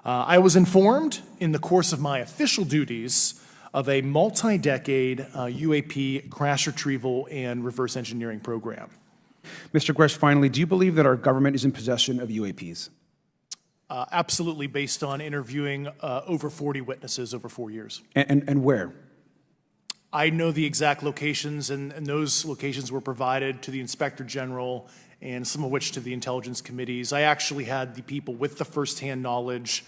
I was informed in the course of my official duties of a multi-decade UAP crash retrieval and reverse engineering program. Mr. Grusch, finally, do you believe that our government is in possession of UAPs? Absolutely, based on interviewing over 40 witnesses over 4 years. And where? I know the exact locations, and those locations were provided to the Inspector General and some of which to the intelligence committees. I actually had the people with the firsthand knowledge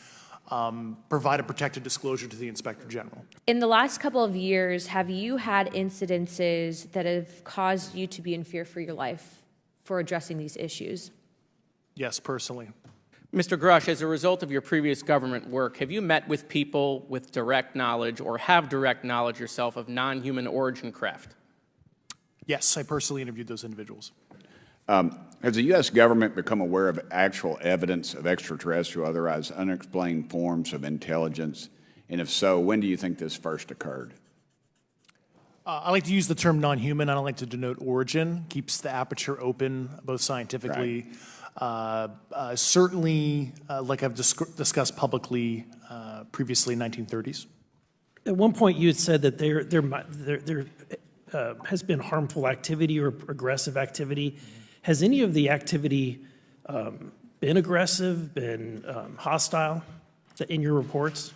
provide a protected disclosure to the Inspector General. In the last couple of years, have you had incidences that have caused you to be in fear for your life for addressing these issues? Yes, personally. Mr. Grusch, as a result of your previous government work, have you met with people with direct knowledge or have direct knowledge yourself of non-human origin craft? Yes, I personally interviewed those individuals. Has the U.S. government become aware of actual evidence of extraterrestrial, otherwise unexplained forms of intelligence? And if so, when do you think this first occurred? I like to use the term non-human. I don't like to denote origin. Keeps the aperture open, both scientifically. Right. Certainly, like I've discussed publicly previously, 1930s. At one point, you had said that there has been harmful activity or aggressive activity. Has any of the activity been aggressive, been hostile in your reports?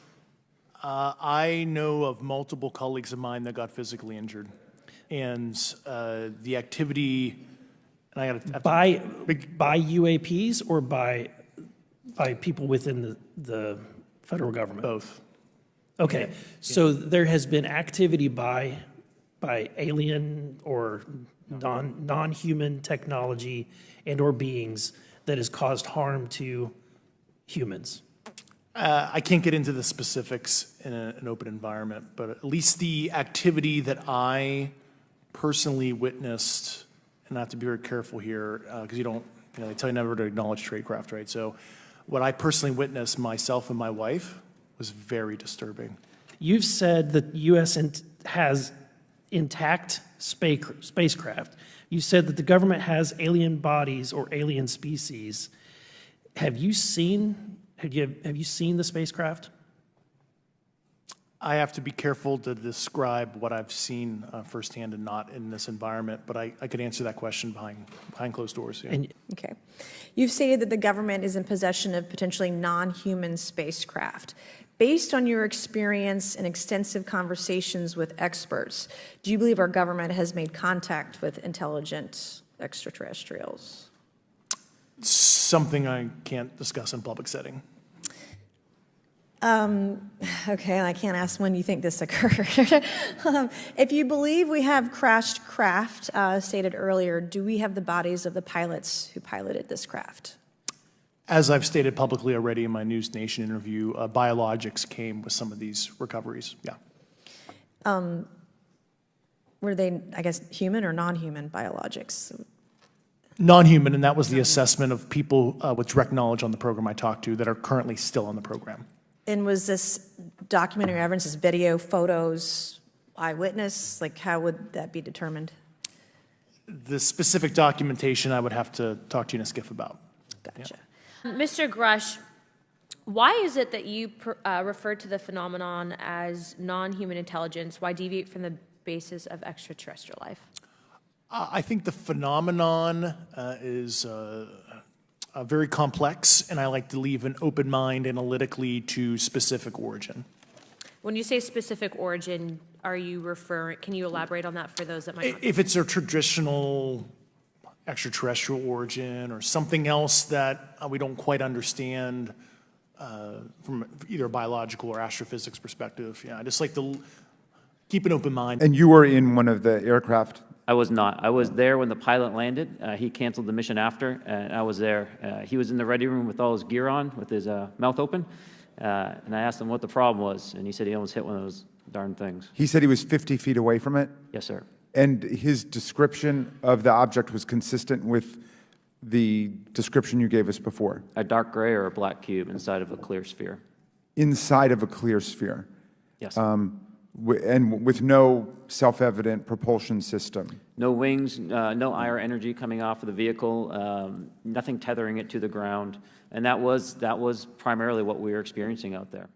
I know of multiple colleagues of mine that got physically injured. And the activity, and I got by UAPs or by people within the federal government? Both. Okay, so there has been activity by alien or non-human technology and or beings that has caused harm to humans. I can't get into the specifics in an open environment, but at least the activity that I personally witnessed, and I have to be very careful here because they tell you never to acknowledge tradecraft, right? So what I personally witnessed, myself and my wife, was very disturbing. You've said that the U.S. has intact spacecraft. You said that the government has alien bodies or alien species. Have you seen the spacecraft? I have to be careful to describe what I've seen firsthand and not in this environment, but I could answer that question behind closed doors. Yeah. Okay. You've stated that the government is in possession of potentially non-human spacecraft. Based on your experience and extensive conversations with experts, do you believe our government has made contact with intelligent extraterrestrials? Something I can't discuss in public setting. Okay, I can't ask when you think this occurred. If you believe we have crashed craft, stated earlier, do we have the bodies of the pilots who piloted this craft? As I've stated publicly already in my News Nation interview, biologics came with some of these recoveries, yeah. Were they, I guess, human or non-human biologics? Non-human, and that was the assessment of people with direct knowledge on the program I talked to that are currently still on the program. And was this documentary evidence, this video, photos, eyewitness? Like, how would that be determined? The specific documentation I would have to talk to you in a skiff about. Gotcha. Yeah. Mr. Grusch, why is it that you refer to the phenomenon as non-human intelligence? Why deviate from the basis of extraterrestrial life? I think the phenomenon is very complex, and I like to leave an open mind analytically to specific origin. When you say specific origin, are you can you elaborate on that for those that might not? If it's a traditional extraterrestrial origin or something else that we don't quite understand from either a biological or astrophysics perspective, yeah, I just like to keep an open mind. And you were in one of the aircraft? I was not. I was there when the pilot landed. He canceled the mission after, and I was there. He was in the ready room with all his gear on, with his mouth open, and I asked him what the problem was, and he said he almost hit one of those darn things. He said he was 50 feet away from it? Yes, sir. And his description of the object was consistent with the description you gave us before? A dark gray or a black cube inside of a clear sphere. Inside of a clear sphere? Yes. and with no self-evident propulsion system. No wings, no IR energy coming off of the vehicle, nothing tethering it to the ground. And that was primarily what we were experiencing out there.